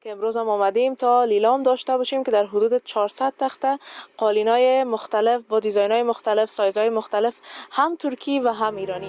که امروز هم آمدیم تا لیلام داشته باشیم که در حدود 400 تخته قالینای مختلف با دیزاین‌های مختلف، سایزهای مختلف، هم ترکی و هم ایرانی.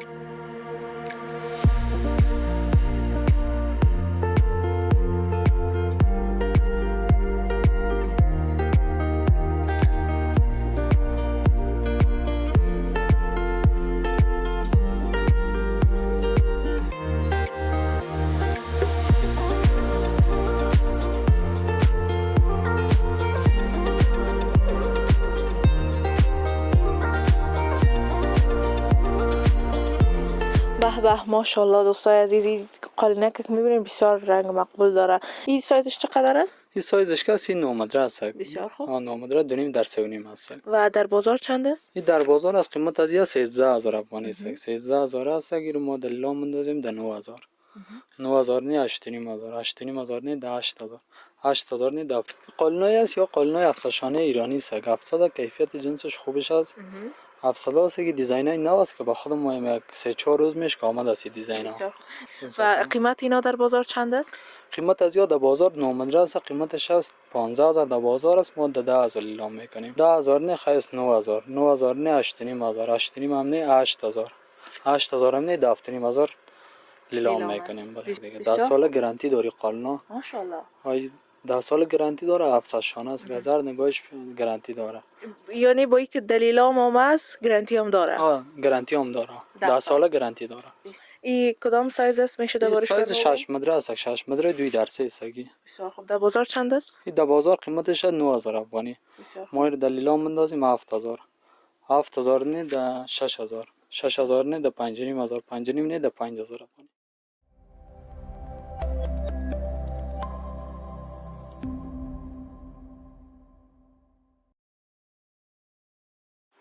به ماشاءالله دوستای عزیزی، قالینه که میبینید بسیار رنگ مقبول داره. این سایزش چقدر است؟ این سایزش که 9 متر است. بسیار خوب. 9 متر 2.5 در 3.5 است. و در بازار چند است؟ این در بازار از قیمت از 13000 افغانی است. 13000 است. اگر ما در لیلام اندازیم در 9000. 9000 نه 8500. 8500 نه 8000. 8000 نه 7. قالینای است یا قالینای افسشانه ایرانی است. افسده کیفیت جنسش خوبش است. افسده است که دیزاینای نو است که با خودم ما 3-4 روز میشه که آمده است دیزاین ها. و قیمت اینا در بازار چند است؟ قیمت از یا در بازار 9 متر است. قیمتش است 15000 در بازار است. ما در 10000 لیلام میکنیم. 10000 نه خیس 9000. 9000 نه 8500. 8500 هم نه 8000. 8000 هم نه 10500 لیلام میکنیم. دیگه 10 سال گارانتی داری قالنا. ماشاءالله. 10 سال گارانتی داره. افسشانه است. هزار نگاهش گارانتی داره. یعنی با اینکه دلیلام هم است گارانتی هم داره. گارانتی هم داره. 10 سال گارانتی داره. این کدام سایز است میشه دربارش بگید؟ سایز 6 متر است. 6 متر 2 در 3 است. بسیار خوب. در بازار چند است؟ این در بازار قیمتش 9000 افغانی. ما در لیلام میندازیم 7000. 7000 نه در 6000. 6000 نه در 5500. 5500 نه در 5000 افغانی.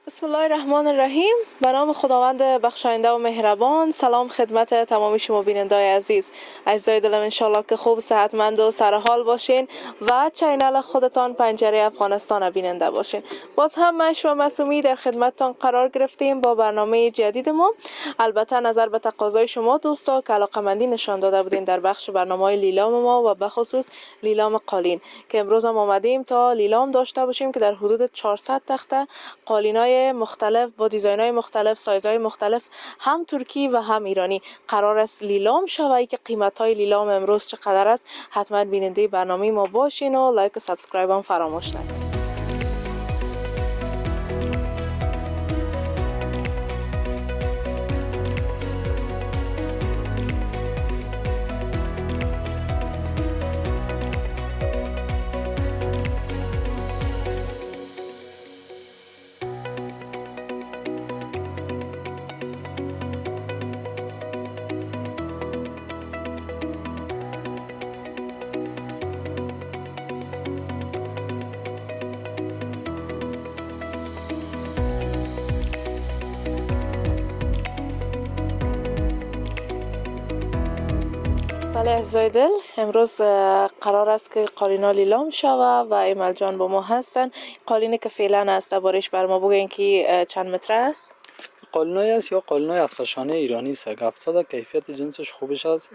بسم الله الرحمن الرحیم. به نام خداوند بخشاینده و مهربان. سلام خدمت تمام شما بینندای عزیز. عزیزای دلم انشالله که خوب، صحتمند و سرحال باشین و چینل خودتان پنجره افغانستان بیننده باشین. باز هم مش و مسومی در خدمتتان قرار گرفتیم با برنامه جدید ما. البته نظر به تقاضای شما دوستا که علاقه‌مندی نشان داده بودین در بخش برنامه‌های لیلام ما و به خصوص لیلام قالین که امروز هم آمدیم تا لیلام داشته باشیم که در حدود 400 تخته قالینای مختلف با دیزاین‌های مختلف، سایزهای مختلف، هم ترکی و هم ایرانی قرار است لیلام شود. که قیمت‌های لیلام امروز چقدر است حتما بیننده برنامه ما باشین و لایک و سابسکرایب هم فراموش نکنید. بله عزیزای دل، امروز قرار است که قالینا لیلام شود و ایمل جان با ما هستن. قالینی که فعلا است دربارش بر ما بگین که چند متر است؟ قالینای است یا قالینای افسشانه ایرانی است. افسده کیفیت جنسش خوبش است.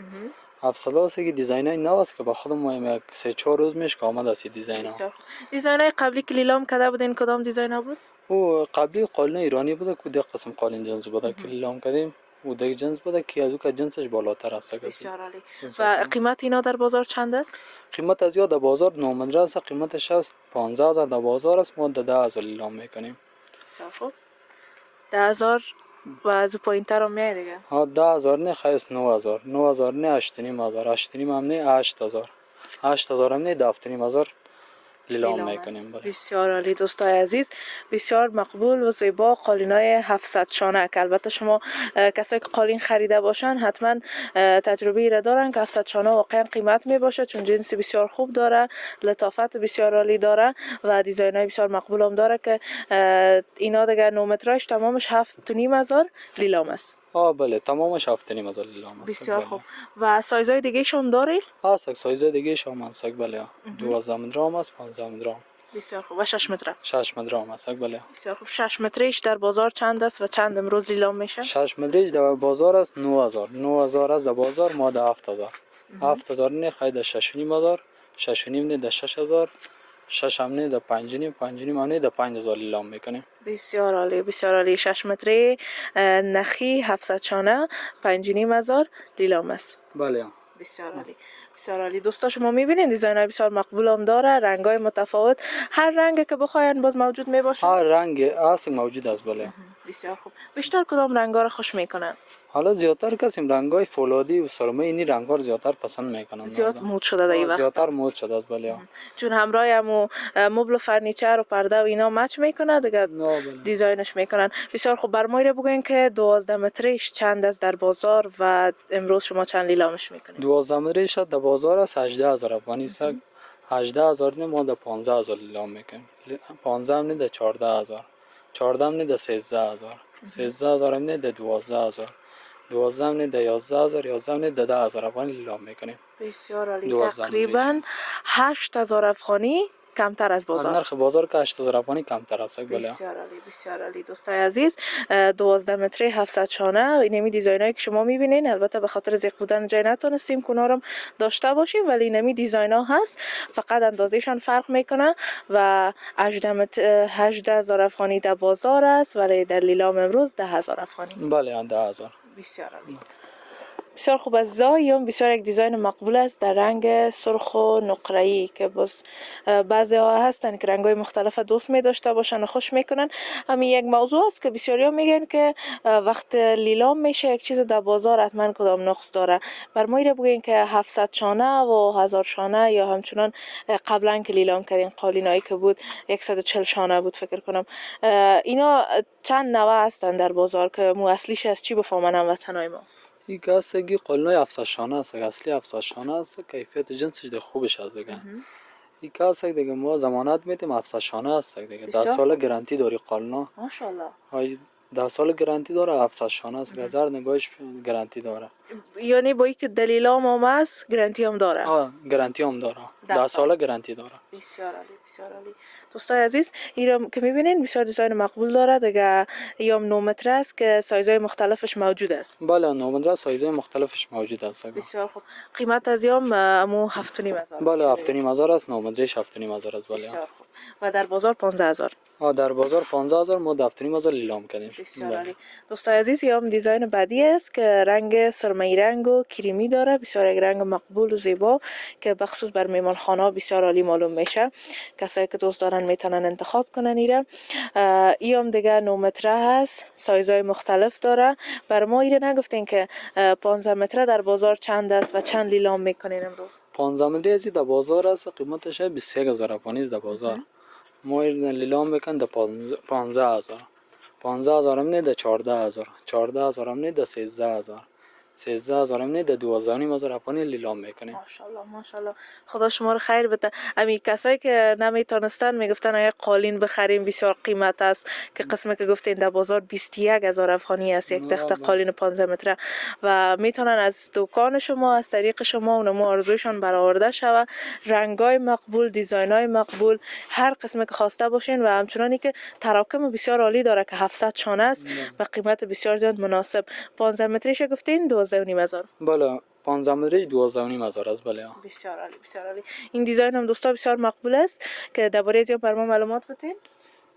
افسده است که دیزاینای نو است که با خودم ما 3-4 روز میشه که آمده است دیزاین ها. دیزاینای قبلی که لیلام کرده بودین کدام دیزاین بود؟ او قبلی قالین ایرانی بوده که ده قسم قالین جنس بوده که لیلام کردیم. او دیگه جنس بوده که از او که جنسش بالاتر است. بسیار عالی. و قیمت اینا در بازار چند است؟ قیمت از یا در بازار 9 متر است. قیمتش است 15000 در بازار است. ما در 10000 لیلام میکنیم. بسیار خوب. 10000 و از پایین‌تر هم میاد دیگه. 10000 نه خیس 9000. 9000 نه 8500. 8500 هم نه 8000. 8000 هم نه 10500 لیلام میکنیم. بسیار عالی دوستای عزیز، بسیار مقبول و زیبا قالینای 700 شانه که البته شما کسایی که قالین خریده باشن حتما تجربه را دارن که 700 شانه واقعا قیمت می باشه چون جنس بسیار خوب داره، لطافت بسیار عالی داره و دیزاین های بسیار مقبول هم داره که اینا دیگه 9 مترش تمامش 7500 لیلام است. بله تمامش 7500 لیلام است. بسیار خوب. و سایزهای دیگه شون داری؟ هست سایزهای دیگه شون هست. بله 12 متر هم است. 15 متر هم. بسیار خوب. و 6 متر؟ 6 متر هم هست. بله بسیار خوب. 6 متریش در بازار چند است و چند امروز لیلام میشه؟ 6 متریش در بازار است 9000. 9000 است در بازار. ما در 7000. 7000 نه خرید 6500. 6.5 نه ده 6000، 6 هم نه ده 5.5، 5.5 هم نه ده 5000 لیلام میکنیم. بسیار عالی، بسیار عالی. 6 متری نخی 700 شانه 5,500 لیلام است. بله. بسیار عالی، بسیار عالی. دوستا شما میبینید دیزاین های بسیار مقبول هم داره، رنگ های متفاوت، هر رنگ که بخواین باز موجود میباشه. هر رنگ اصل موجود است. بله. بسیار خوب. بیشتر کدام رنگ ها را خوش میکنن؟ حالا زیادتر کسیم رنگای فولادی و سرمه اینی رنگا رو زیادتر پسند میکنن. زیاد مود شده در این وقت. زیادتر مود شده است. بله. چون همراه همو مبل و فرنیچر و پرده و اینا مچ میکنه دیگه، دیزاینش میکنن. بسیار خوب. بر ما بگوین که 12 متریش چند است در بازار و امروز شما چند لیلامش میکنید؟ 12 متریش در بازار است 18000 افغانی است. 18000 نه ما در 15000 لیلام میکنیم. 15 هم نه در 14000، 14 هم نه در 13000، 13000 هم نه در 12000، 12 هم نه در 11000، 11 هم نه در 10000 افغانی لیلام میکنیم. بسیار عالی. تقریبا 8000 افغانی کمتر از بازار. نرخ بازار که 8000 افغانی کمتر است. بله. بسیار عالی، بسیار عالی. دوستای عزیز 12 متری 700 شانه اینمی دیزاینایی که شما میبینین، البته به خاطر زیق بودن جای نتونستیم کنارم داشته باشیم، ولی اینمی دیزاینا هست، فقط اندازهشان فرق میکنه و 18000 افغانی در بازار است ولی در لیلام امروز 10000 افغانی. بله 10000. بسیار عالی. بسیار خوب. از زایم بسیار یک دیزاین مقبول است در رنگ سرخ و نقره‌ای که باز بعضی ها هستن که رنگ‌های مختلف دوست می داشته باشن و خوش میکنن. همین یک موضوع است که بسیاری ها میگن که وقت لیلام میشه یک چیز در بازار حتما کدام نقص داره. بر ما بگوین که 700 شانه و 1000 شانه یا همچنان قبلا که لیلام کردین قالینایی که بود 140 شانه بود فکر کنم، اینا چند نوع هستن در بازار که مو اصلیش از چی بفهمن هموطنای ما؟ این کاسگی قلنای 700 شانه است. اصلی 700 شانه است. کیفیت جنسش ده خوبش است دیگه. این کاسگ دیگه ما ضمانت میدیم 700 شانه است دیگه. 10 سال گارانتی داری قلنا. ماشاءالله. های 10 سال گارانتی داره. 700 شانه است. 1000 نگاهش گارانتی داره. یعنی با اینکه دلیلام هم است گارانتی هم داره. گارانتی هم داره. 10 سال گارانتی داره. بسیار عالی، بسیار عالی. دوستای عزیز ایرم که میبینین بسیار دیزاین مقبول داره دیگه. یا 9 متر است که سایزهای مختلفش موجود است. بله 9 متر سایزهای مختلفش موجود است. بسیار خوب. قیمت از یام امو 7500. بله 7500 است. 9 مترش 7500 است. بله. بسیار خوب. و در بازار 15000. در بازار 15000 ما 7500 لیلام کردیم. بسیار عالی. دوستای عزیز یام دیزاین بعدی است که رنگ سرمه‌ای رنگ و کریمی داره. بسیار یک رنگ مقبول و زیبا که بخصوص بر میمانخانه بسیار عالی معلوم میشه. کسایی که دوست دارن میتونن انتخاب کنن ایره. ایام دیگه 9 متره هست، سایزهای مختلف داره. بر ما ایره نگفتین که 15 متره در بازار چند است و چند لیلام میکنین امروز؟ 15 متری ازی در بازار است، قیمتش 21000 افغانی است در بازار. ما این لیلام میکن در 15000. 15000 هم نه در 14000، 14000 هم نه در 13000، 13000 هم نه در 12500 افغانی لیلام میکنیم. ماشاءالله ماشاءالله. خدا شما رو خیر بده. امی کسایی که نمیتونستن میگفتن اگه قالین بخریم بسیار قیمت است، که قسمه که گفتین در بازار 21000 افغانی است یک تخت قالین 15 متره و میتونن از دکان شما از طریق شما اونم آرزویشان برآورده شوه. رنگای مقبول، دیزاینای مقبول، هر قسمه که خواسته باشین و همچنانی که تراکم بسیار عالی داره که 700 شانه است و قیمت بسیار زیاد مناسب. 15 متریش گفتین 12500. بله 15 متری 12500 است. بله بسیار عالی، بسیار عالی. این دیزاین هم دوستا بسیار مقبول است که درباره از بر ما معلومات بدین.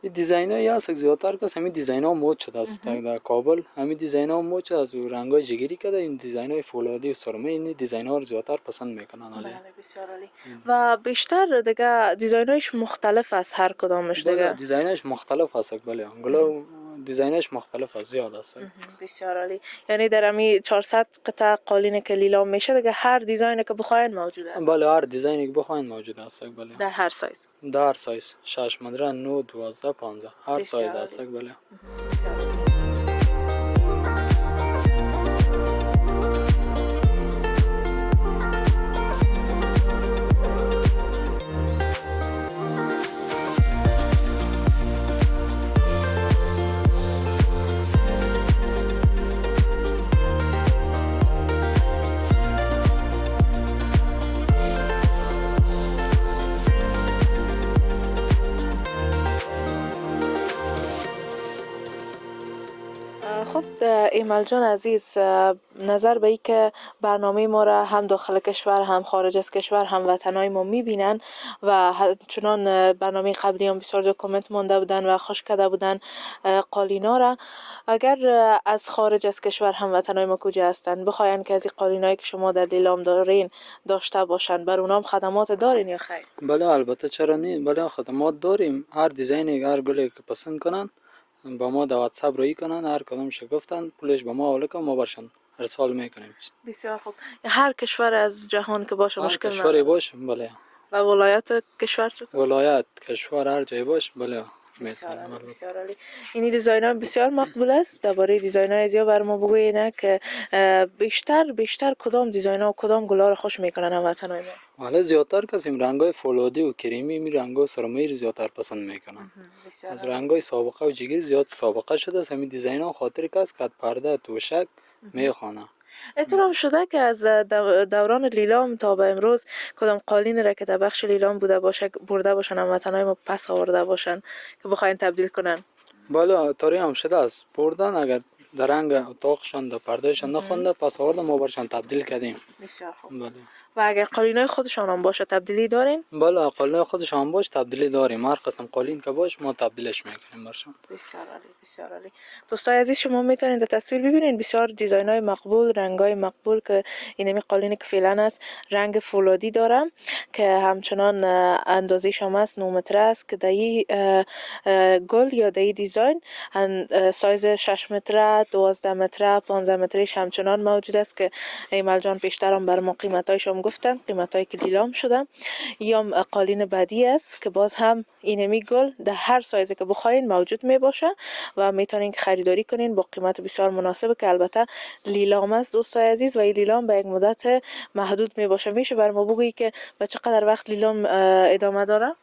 این دیزاین های هست زیادتر که همین دیزاین ها مود شده است در کابل. همین دیزاین ها مود شده از رنگ های جگری که این دیزاین های فولادی و سرمه این دیزاین ها رو زیادتر پسند میکنن. بله بسیار عالی. و بیشتر دیگه دیزاین هایش مختلف است هر کدامش دیگه. دیزاینش مختلف است. بله انگلو دیزاینش مختلف است، زیاد است. بسیار عالی. یعنی در امی 400 قطعه قالین که لیلام میشه دیگه هر دیزاینی که بخواین موجود است. بله هر دیزاینی که بخواین موجود است. بله در هر سایز. در هر سایز 6 متر 9 12 15 هر سایز است. بله بسیار عالی. ایمل جان عزیز، نظر به ای که برنامه ما را هم داخل کشور هم خارج از کشور هم وطنای ما میبینن و چنان برنامه قبلی هم بسیار زیاد کامنت مانده بودن و خوش کرده بودن قالینا را. اگر از خارج از کشور هم وطنای ما کجا هستن بخواین که از این قالینایی که شما در لیلام دارین داشته باشن، بر اونام خدمات دارین یا خیر؟ بله البته چرا نه، بله خدمات داریم. هر دیزاینی هر گلی که پسند کنن با ما در واتساپ روی کنن، هر کدامش گفتن پولش به ما حواله کنن، ما برشان ارسال میکنیم. بسیار خوب. هر کشور از جهان که باشه هر مشکل کشوری نداره. باشه بله. و ولایت کشور چطور؟ ولایت کشور هر جای باشه بله بسیار میتونیم. عالی، بسیار عالی. این دیزاین ها بسیار مقبول است. درباره دیزاین های زیاد بر ما بگویید نه که بیشتر کدام دیزاین ها و کدام گلا رو خوش میکنن هموطنای ما؟ حالا زیادتر کسیم رنگای فولادی و کریمی می رنگای سرمایی زیادتر پسند میکنن. بسیار از عالی. رنگای سابقه و جگری زیاد سابقه شده است. همین دیزاین ها خاطر کس که پرده توشک میخوانه. اعتراف شده که از دوران لیلام تا به امروز کدام قالین را که در بخش لیلام بوده باشه برده باشن هموطنای ما پس آورده باشن که بخواین تبدیل کنن؟ بله طوری هم شده است. بردن اگر در رنگ اتاقشان در پردهشان نخونده پس آورده ما برشان تبدیل کردیم. بسیار خوب. بله. و اگر قالینای خودشان هم باشه تبدیلی دارین؟ بله قالین خودش هم باش تبدیلی داریم. هر قسم قالین که باش ما تبدیلش میکنیم برشان. بسیار عالی، بسیار عالی. دوستای عزیز شما میتونید در تصویر ببینید بسیار دیزاین های مقبول، رنگ های مقبول که اینمی قالینی که فعلا است رنگ فولادی دارم که همچنان اندازه‌ش هم است 9 متر است که دایی گل یا دایی دیزاین سایز 6 متر، 12 متر، 15 مترش همچنان موجود است که ایمل جان پیشتر هم بر ما قیمتایش هم گفتن، قیمتایی که لیلام شده. یا قالین بعدی است که باز هم اینمی گل در هر سایزی که بخواین موجود می باشه و میتونین که خریداری کنین با قیمت بسیار مناسب که البته لیلام است دوستای عزیز و این لیلام به یک مدت محدود می باشه. میشه بر ما بگویی که به چقدر وقت لیلام ادامه داره؟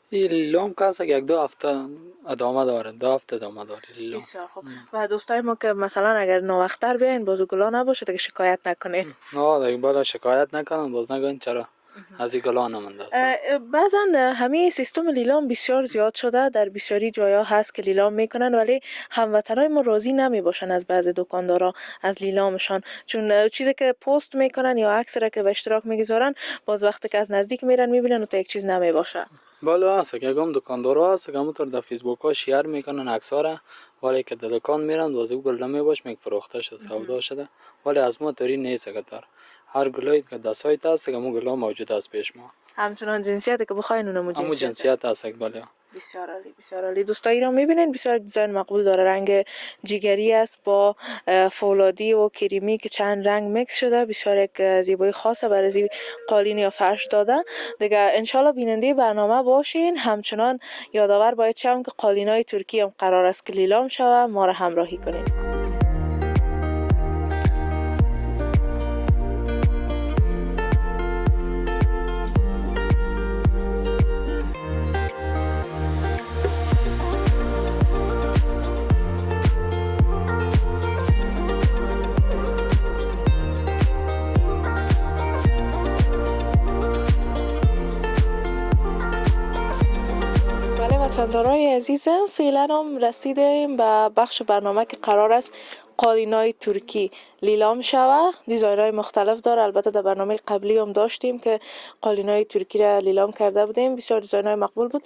این لیلام که است یک 2 هفته ادامه داره. 2 هفته ادامه داره لیلام. بسیار خوب. و دوستای ما که مثلا اگر نوختر بیاین بازو گلا نباشه که شکایت نکنین. نه دیگه بالا شکایت نکنن باز نگن چرا از این گلا نمونده است. بعضا همه سیستم لیلام بسیار زیاد شده، در بسیاری جایا هست که لیلام میکنن ولی هموطنای ما راضی نمی باشن از بعضی دکاندارا از لیلامشان، چون چیزی که پست میکنن یا عکس را که به اشتراک میگذارن باز وقتی که از نزدیک میرن میبینن و تا یک چیز نمی باشه. بله هست که هم دکاندارا هست که همونطور در فیسبوک ها شیر میکنن عکس‌ها را، ولی که در دکان میرن باز او گل نمیباش میگه فروخته شده سودا شده، ولی از ما طوری نیست که در هر گلایی که در سایت هست که همون گلا موجود است پیش ما. همچنان جنسیتی که بخواین اونم همون جنسیت هست بله. بسیار عالی، بسیار عالی. دوستایی را میبینین بسیار دیزاین مقبول داره، رنگ جگری است با فولادی و کریمی که چند رنگ میکس شده، بسیار یک زیبایی خاصه برای زیبایی قالین یا فرش داده دیگه. انشالله بیننده برنامه باشین. همچنان یادآور باید شوم که قالینای ترکی هم قرار است که لیلام شوه، ما را همراهی کنین. وطندارای عزیزم فعلا هم رسیدیم به بخش برنامه که قرار است قالینای ترکی لیلام شوه. دیزاین‌های مختلف داره، البته در برنامه قبلی هم داشتیم که قالینای ترکی را لیلام کرده بودیم، بسیار دیزاین‌های مقبول بود.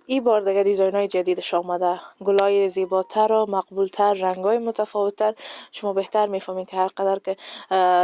این بار دیگه دیزاین‌های جدیدش آمده، گلای زیباتر و مقبولتر، رنگ‌های متفاوت‌تر. شما بهتر می‌فهمید که هر قدر که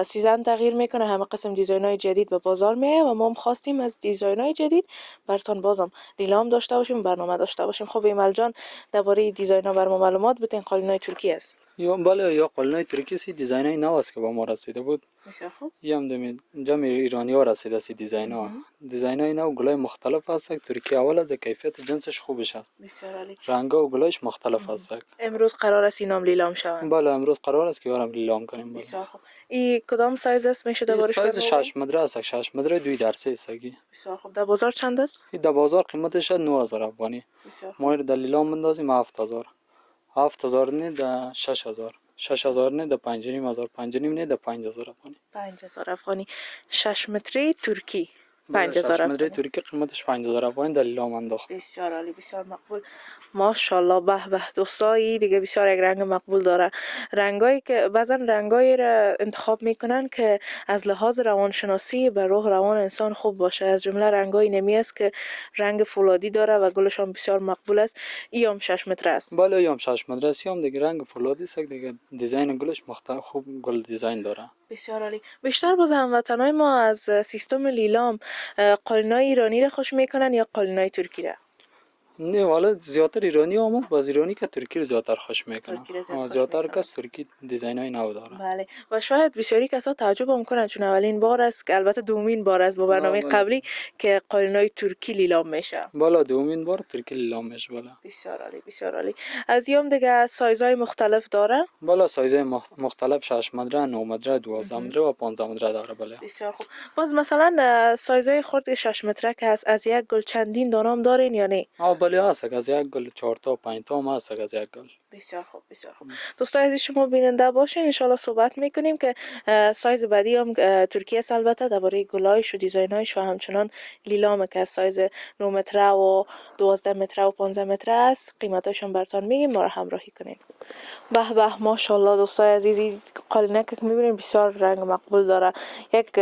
سیزن تغییر میکنه همه قسم دیزاین‌های جدید به بازار میاد و ما هم خواستیم از دیزاین‌های جدید براتون بازم لیلام داشته باشیم، برنامه داشته باشیم. خب ایمل جان درباره دیزاین‌ها بر ما معلومات بدین. قالینای ترکی است یا بله یا قالینای ترکی سی دیزاینای نو است که با ما رسیده بود. بسیار خوب. هم جمع ایرانی ها رسیده سی دیزاین ها. دیزاین های نو گلای مختلف هست. ترکی اول از کیفیت جنسش خوبش است. بسیار عالی. رنگ و گلایش مختلف هست. امروز قرار است اینام لیلام شوند؟ بله امروز قرار است که یارم لیلام کنیم. بله. بسیار خوب. این کدام سایز است میشه دربارش سایز 6 متر است. 6 متر 2 درصد است. بسیار خوب. در بازار چند است؟ این در بازار قیمتش 9000 افغانی. بسیار خوب. ما در لیلام بندازیم 7000. 7000 نه در 6000. 6000 نه در 5500. 5.5 نه در 5000 افغانی. 5000 افغانی. 6 متری ترکی. 5000 6 متر افغانی. ترکی قیمتش 5000 افغانی در لیلام انداخت. بسیار عالی، بسیار مقبول. ماشاءالله. به به دوستایی دیگه بسیار یک رنگ مقبول داره. رنگایی که بعضا رنگایی را انتخاب میکنن که از لحاظ روانشناسی به روح روان انسان خوب باشه. از جمله رنگای نمی است که رنگ فولادی داره و گلشان بسیار مقبول است. ای هم 6 متر است. بالا یام 6 متر است، یام دیگه رنگ فولادی است دیگه، دیزاین گلش مختلف خوب گل دیزاین داره. بسیار عالی. بیشتر باز هموطنای ما از سیستم لیلام قالینای ایرانی را خوش میکنن یا قالینای ترکی را؟ نه والا زیادتر ایرانی آمد، باز ایرانی که ترکی رو زیادتر خوش میکنه. ترکی را زیاد خوش زیادتر میکنن. کس ترکی دیزاین های نو داره. بله و شاید بسیاری کسا تعجب هم کنند چون اولین بار است که البته دومین بار است با برنامه قبلی که قالینای ترکی لیلام میشه. بالا دومین بار ترکی لیلام میشه. بالا بسیار عالی، بسیار عالی. از یوم دیگه سایزهای مختلف داره. بالا سایزهای مختلف 6 متر، 9 متر، 12 متر و 15 متر داره. بالا بسیار خوب. باز مثلا سایزهای خرد 6 متره که هست از یک گل چندین دانم دارین یا نه؟ بالا هست از یک گل 4 تا 5 تا هم هست از یک گل. بسیار خوب، بسیار خوب. دوستان عزیز شما بیننده باشین، ان شاء صحبت میکنیم که سایز بعدی هم ترکیه است البته درباره گلایش و دیزاینایش و همچنان لیلام که سایز 9 متره و 12 متره و 15 متره است قیمتاشون هم براتون میگیم، ما را همراهی کنین. به به ماشاءالله دوستای عزیزی، قالینه که میبینین بسیار رنگ مقبول داره. یک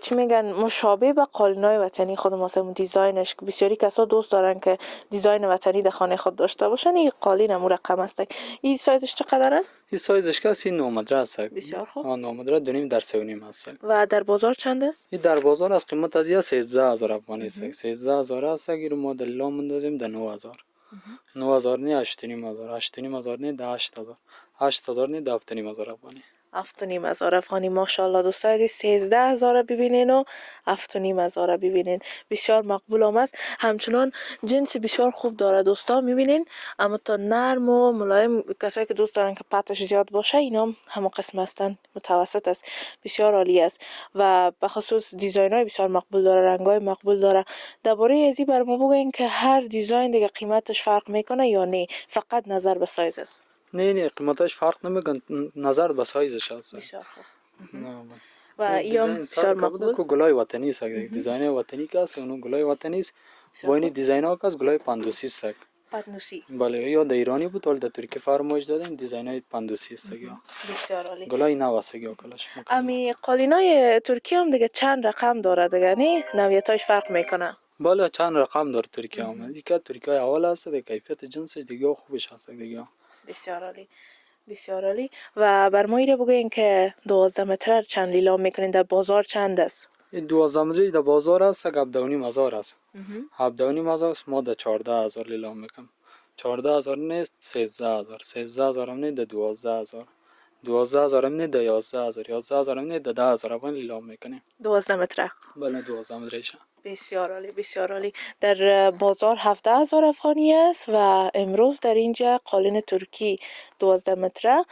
چی میگن مشابه به قالینای وطنی خود ما هستیم. دیزاینش که بسیاری کسا دوست دارن که دیزاین وطنی در خانه خود داشته باشن. این قالین هم رقم است. این سایزش چقدر است؟ این سایزش که 9 متر است. بسیار خوب. 9 متر 2.5 در 3.5 است. و در بازار چند است؟ این در بازار از قیمت از 13000 افغانی است. 13000 است اگر ما در لیلام اندازیم در 9000. 9000 نه 8500، 8500 نه 8000، 8000 نه 7500 افغانی. 7500 افغانی. ماشاءالله دوستای عزیز 13000 ببینین و 7500 ببینین. بسیار مقبول است. همچنان جنس بسیار خوب داره دوستا میبینین، اما تا نرم و ملایم. کسایی که دوست دارن که پتش زیاد باشه اینا هم قسم هستن، متوسط است. بسیار عالی است و به خصوص دیزاین های بسیار مقبول داره، رنگ های مقبول داره. درباره ازی بر ما بگین که هر دیزاین دیگه قیمتش فرق میکنه یا نه فقط نظر به سایز است؟ نه قیمتش فرق نمیکنه، نظر به سایزش است. بسیار خوب. نه و ایام بسیار مقبول. که گلای وطنی است. دیزاین وطنی که است اون گلای وطنی است. با این دیزاین ها که از گلای پندوسی است. پندوسی. بله یا در ایرانی بود ولی در ترکی فرمایش دادیم دیزاین های پندوسی است. بسیار عالی. گلای نو است یا کلاش. امی قالینای ترکی هم دیگه چند رقم داره دیگه نه؟ نوعیتاش فرق میکنه. بالا چند رقم داره ترکی هم. دیگه ترکی های اول است دیگه، کیفیت جنسش دیگه خوبش هست دیگه. بسیار عالی، بسیار عالی. و بر ما ایره بگوین که 12 متر چند لیلام میکنین، در بازار چند است؟ این 12 متری در بازار است 17500 است. 17500 است، ما در 14000 لیلام میکنم. 14000 نیست 13000، 13000 هم نیست در 12000، 12000 هم نیست در 11000، 11000 هم نیست در 10000 افغانی لیلام میکنیم. 12 متر. بله 12 متریش. بسیار عالی، بسیار عالی. در بازار 17000 افغانی است و امروز در اینجا قالین ترکی 12 متر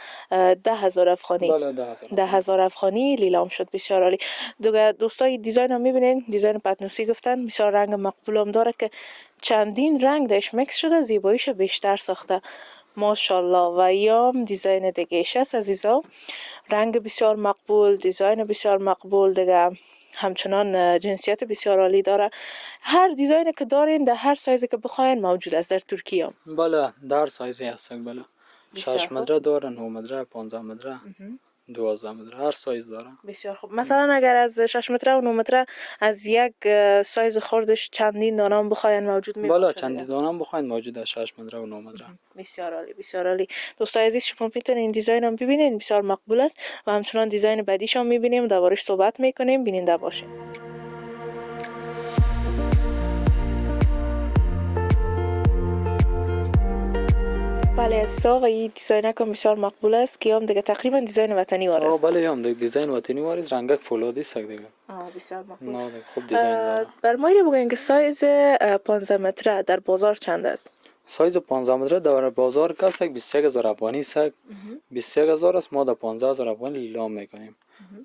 10000 افغانی. بله 10000 افغانی لیلام شد. بسیار عالی. دیگه دوستای دیزاین هم میبینین، دیزاین پتنوسی گفتن بسیار رنگ مقبول هم داره که چندین رنگ داش مکس شده، زیباییش بیشتر ساخته. ماشاءالله. و یام دیزاین دیگه است عزیزا، رنگ بسیار مقبول، دیزاین بسیار مقبول دیگه، همچنان جنسیت بسیار عالی داره. هر دیزاینی که دارین در هر سایزی که بخواین موجود است در ترکیه. بله در سایزی هست. بله 6 متر داره، 9 متر، 15 متر، 12 متر، هر سایز داره. بسیار خوب. مثلا اگر از 6 متر و 9 متر از یک سایز خردش چندین دانه هم بخواین موجود می بالا باشه. چندین دانه هم بخواین موجود است 6 متر و 9 متر. بسیار عالی، بسیار عالی. دوستای عزیز شما میتونین این دیزاین هم ببینین، بسیار مقبول است و همچنان دیزاین بعدیش هم میبینیم، دربارش صحبت میکنیم. بیننده باشین. بله عزیزا، و این دیزاین هم بسیار مقبول است که هم دیگه تقریبا دیزاین وطنی وار است. بله هم دیگه دیزاین وطنی وار است، رنگک فولادی است دیگه. بسیار مقبول. نه خوب دیزاین داره. بر ما بگوین که سایز 15 متر در بازار چند است؟ سایز 15 متر در بازار کاست 23000 افغانی است. 23000 است، ما در 15000 افغانی لیلام میکنیم.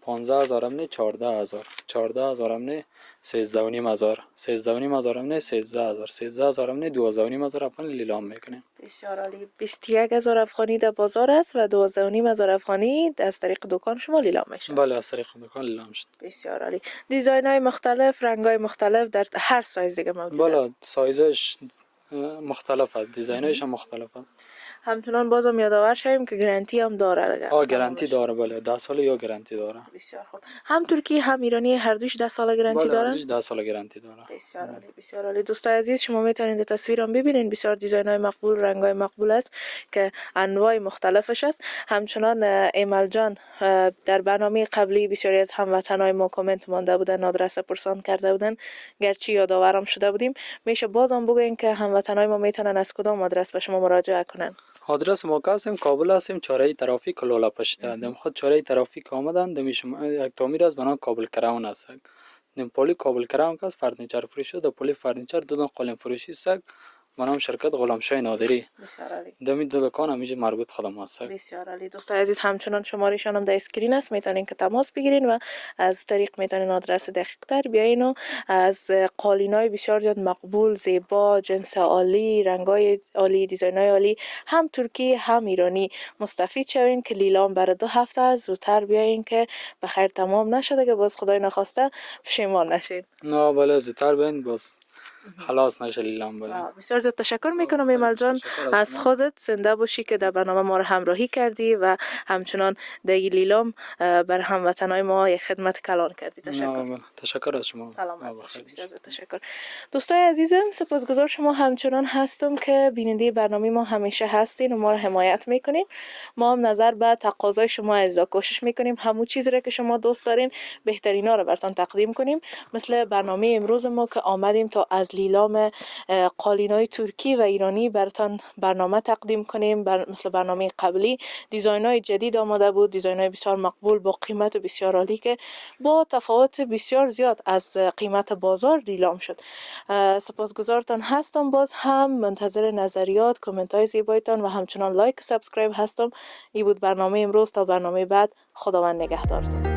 15000 هم نه 14000، 14000 هم نه 13,500. 13,500 هم نه 13,000. 13,000 هم نه 12,500 افغانی لیلام میکنیم. بسیار عالی. 21,000 افغانی در بازار است و 12,500 افغانی از طریق دکان شما لیلام میشه. بله از طریق دکان لیلام شد. بسیار عالی. دیزاین های مختلف، رنگ های مختلف در هر سایز دیگه موجود است. بله سایزش مختلف است، دیزاینش هم مختلف است. همچنان بازم یادآور شویم که گارانتی هم داره دیگه. گارانتی داره، بله 10 سال یا گارانتی داره. بسیار خوب. هم ترکی هم ایرانی هر دوش 10 سال گارانتی بله دارن؟ هر دوش 10 سال گارانتی داره. بسیار عالی، بسیار عالی. دوستای عزیز شما میتونید در تصویر هم ببینید بسیار دیزاین های مقبول، رنگ های مقبول است که انواع مختلفش است. همچنان ایمل جان در برنامه قبلی بسیاری از هموطنای ما کامنت مانده بودن، آدرس پرسان کرده بودن، گرچه یادآورم شده بودیم. میشه بازم بگین که هموطنای ما میتونن از کدام آدرس به شما مراجعه کنن؟ آدرس ما که هستیم کابل هستیم، چاره ترافیک لاله پشته. دم خود چاره ترافیک آمدن دم شما یک تعمیر از بنا کابل کراون است. دم پلی کابل کراون که فرنیچر فروشی ده پلی فرنیچر دو قالم فروشی است. منام شرکت غلامشاه نادری. بسیار عالی. دمی دو دکان همیشه مربوط خدمات است. بسیار عالی. دوستای عزیز همچنان شمارهشان هم در اسکرین است، میتونین که تماس بگیرین و از طریق میتونین آدرس دقیق تر بیاین و از قالینای بسیار زیاد مقبول، زیبا، جنس عالی، رنگای عالی، دیزاینای عالی هم ترکی هم ایرانی مستفید شوین که لیلام برای 2 هفته از زودتر بیاین که بخیر تمام نشده که باز خدای نخواسته پشیمان نشین. نه بله زودتر بین باز خلاص نشه لیلام. بله بسیار زیاد تشکر میکنم ایمل جان، از خودت زنده باشی که در برنامه ما رو همراهی کردی و همچنان در لیلام بر هموطنای ما یک خدمت کلان کردی. تشکر. تشکر از شما. سلامت باشی. بسیار زیاد تشکر. دوستای عزیزم سپاسگزار شما همچنان هستم که بیننده برنامه ما همیشه هستین و ما رو حمایت میکنین. ما هم نظر به تقاضای شما عزیزا کوشش میکنیم همون چیزی را که شما دوست دارین بهترینا رو براتون تقدیم کنیم. مثل برنامه امروز ما که آمدیم تا از لیلام قالینای ترکی و ایرانی براتون برنامه تقدیم کنیم. مثل برنامه قبلی دیزاین‌های جدید آماده بود، دیزاین‌های بسیار مقبول با قیمت بسیار عالی که با تفاوت بسیار زیاد از قیمت بازار لیلام شد. سپاسگزارتان هستم، باز هم منتظر نظریات، کامنت های زیبایتان و همچنان لایک و سابسکرایب هستم. این بود برنامه امروز، تا برنامه بعد خداوند نگهدارتان.